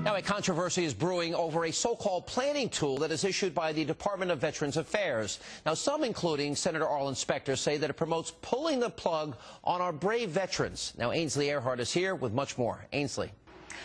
Now, a controversy is brewing over a so-called planning tool that is issued by the Department of Veterans Affairs. Now, some, including Senator Arlen Specter, say that it promotes pulling the plug on our brave veterans. Now, Ainsley Earhart is here with much more. Ainsley.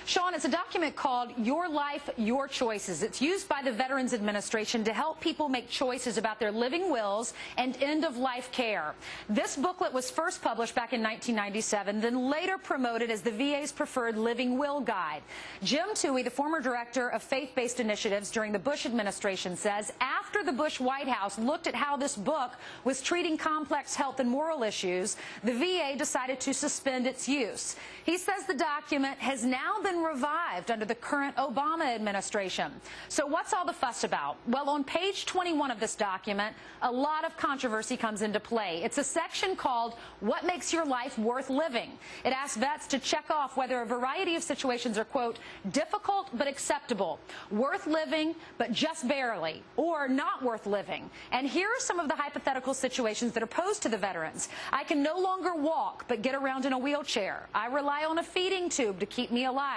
Sean, it's a document called Your Life, Your Choices. It's used by the Veterans Administration to help people make choices about their living wills and end-of-life care. This booklet was first published back in 1997, then later promoted as the VA's preferred living will guide. Jim Toohey, the former director of faith-based initiatives during the Bush administration, says after the Bush White House looked at how this book was treating complex health and moral issues, the VA decided to suspend its use. He says the document has now been revived under the current Obama administration. So what's all the fuss about? Well, on page 21 of this document, a lot of controversy comes into play. It's a section called What Makes Your Life Worth Living? It asks vets to check off whether a variety of situations are, quote, difficult but acceptable, worth living but just barely, or not worth living. And here are some of the hypothetical situations that are posed to the veterans. I can no longer walk but get around in a wheelchair. I rely on a feeding tube to keep me alive.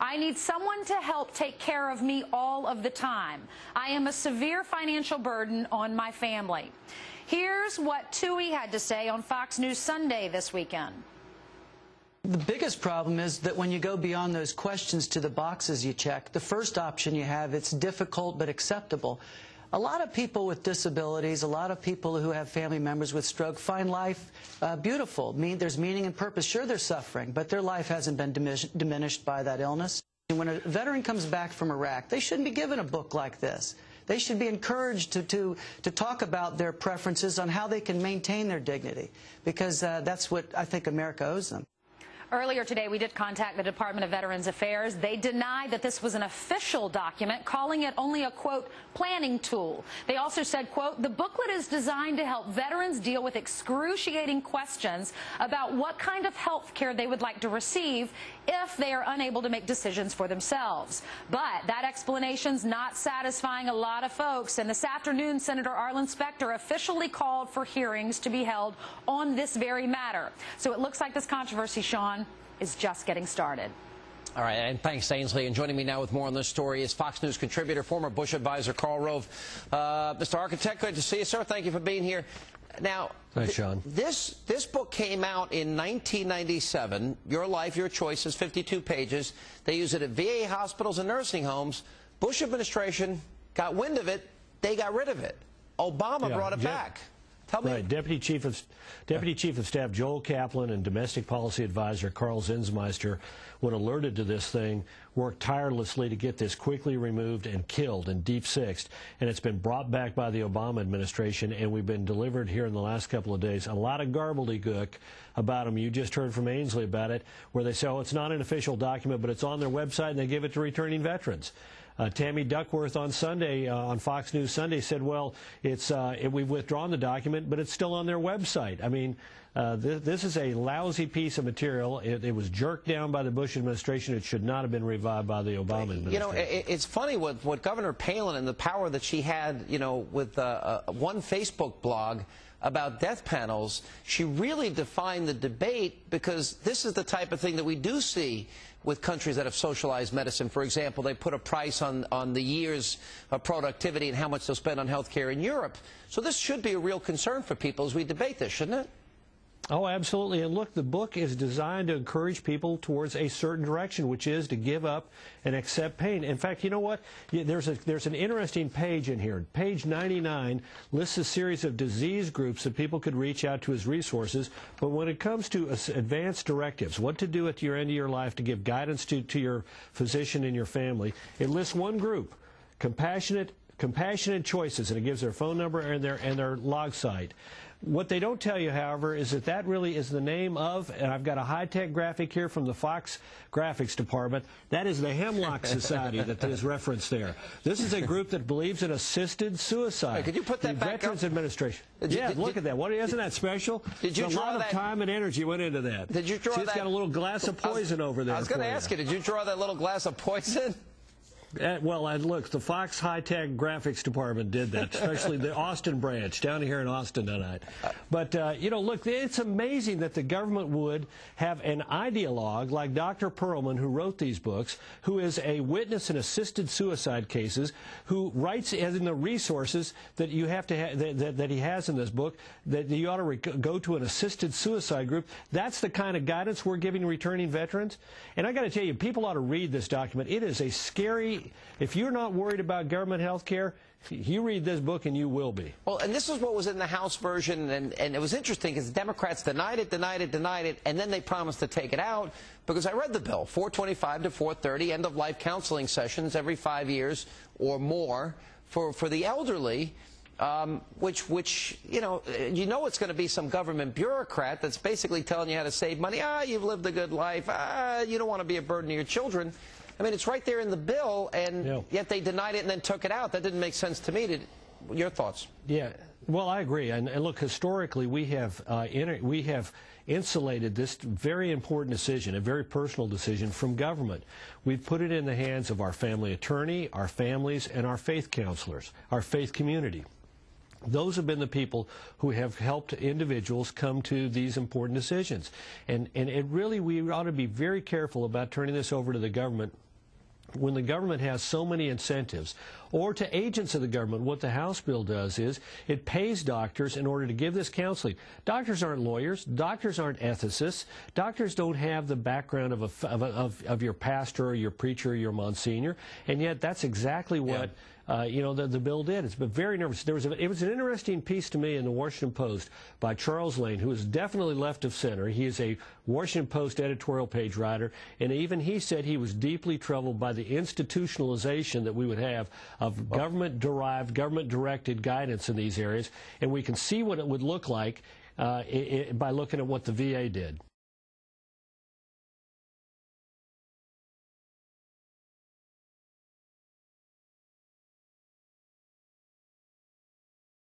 I need someone to help take care of me all of the time. I am a severe financial burden on my family. Here's what Toohey had to say on Fox News Sunday this weekend. The biggest problem is that when you go beyond those questions to the boxes you check, the first option you have, it's difficult but acceptable. A lot of people with disabilities, a lot of people who have family members with stroke find life beautiful. There's meaning and purpose. Sure, they're suffering, but their life hasn't been diminished by that illness. And when a veteran comes back from Iraq, they shouldn't be given a book like this. They should be encouraged to talk about their preferences on how they can maintain their dignity, because that's what I think America owes them. Earlier today, we did contact the Department of Veterans Affairs. They denied that this was an official document, calling it only a, quote, planning tool. They also said, quote, the booklet is designed to help veterans deal with excruciating questions about what kind of health care they would like to receive if they are unable to make decisions for themselves. But that explanation's not satisfying a lot of folks, and this afternoon, Senator Arlen Specter officially called for hearings to be held on this very matter. So it looks like this controversy, Sean, is just getting started. All right, and thanks, Ainsley. And joining me now with more on this story is Fox News contributor, former Bush advisor Karl Rove. Mr. Architect, good to see you, sir. Thank you for being here. Now, thanks, Sean. This book came out in 1997. Your Life, Your Choices, 52 pages. They use it at VA hospitals and nursing homes. Bush administration got wind of it. They got rid of it. Obama brought it back. Tell me. Right. Deputy Chief of Staff Joel Kaplan and Domestic Policy Advisor Carl Zinsmeister, when alerted to this thing, worked tirelessly to get this quickly removed and killed and deep-sixed. And it's been brought back by the Obama administration, and we've been delivered here in the last couple of days a lot of gobbledygook about them. You just heard from Ainsley about it, where they say, oh, it's not an official document, but it's on their website, and they give it to returning veterans. Tammy Duckworth on Sunday, on Fox News Sunday, said, well, we've withdrawn the document, but it's still on their website. I mean, this is a lousy piece of material. It was jerked down by the Bush administration. It should not have been revived by the Obama administration. You know, it's funny what Governor Palin and the power that she had, you know, with one Facebook blog about death panels. She really defined the debate, because this is the type of thing that we do see with countries that have socialized medicine. For example, they put a price on the years of productivity and how much they'll spend on health care in Europe. So this should be a real concern for people as we debate this, shouldn't it? Oh, absolutely. And look, the book is designed to encourage people towards a certain direction, which is to give up and accept pain. In fact, you know what? There's an interesting page in here. Page 99 lists a series of disease groups that people could reach out to as resources. But when it comes to advanced directives, what to do at your end of your life to give guidance to your physician and your family, it lists one group, compassionate choices, and it gives their phone number and their log site. What they don't tell you, however, is that really is the name of, and I've got a high-tech graphic here from the Fox Graphics Department, that is the Hemlock Society that is referenced there. This is a group that believes in assisted suicide. Hey, could you put that back Veterans up? Administration. Look at that. Isn't that special? Did you a draw lot that? Of time and energy went into that. Did you draw She's that? got a little glass of poison over there. I was going to ask you, did you draw that little glass of poison? Well, look, the Fox High-Tech Graphics Department did that, especially the Austin branch down here in Austin tonight. But, you know, look, it's amazing that the government would have an ideologue like Dr. Perlman, who wrote these books, who is a witness in assisted suicide cases, who writes in the resources that you have to that he has in this book, that you ought to go to an assisted suicide group. That's the kind of guidance we're giving returning veterans. And I got to tell you, people ought to read this document. It is a scary. If you're not worried about government health care, you read this book and you will be. Well, and this is what was in the House version, and it was interesting because the Democrats denied it, and then they promised to take it out, because I read the bill, 425 to 430, end-of-life counseling sessions every 5 years or more for the elderly, which you know it's going to be some government bureaucrat that's basically telling you how to save money. You've lived a good life. You don't want to be a burden to your children. I mean, it's right there in the bill, and yet they denied it and then took it out. That didn't make sense to me. Your thoughts? Yeah, well, I agree. And look, historically, we have insulated this very important decision, a very personal decision, from government. We've put it in the hands of our family attorney, our families, and our faith counselors, our faith community. Those have been the people who have helped individuals come to these important decisions. And it really, we ought to be very careful about turning this over to the government when the government has so many incentives, or to agents of the government. What the House bill does is it pays doctors in order to give this counseling. Doctors aren't lawyers. Doctors aren't ethicists. Doctors don't have the background of your pastor or your preacher or your monsignor, and yet that's exactly what you know, the bill did. It's been very nervous. It was an interesting piece to me in the Washington Post by Charles Lane, who is definitely left of center. He is a Washington Post editorial page writer, and even he said he was deeply troubled by the institutionalization that we would have of government-derived, government-directed guidance in these areas, and we can see what it would look like by looking at what the VA did.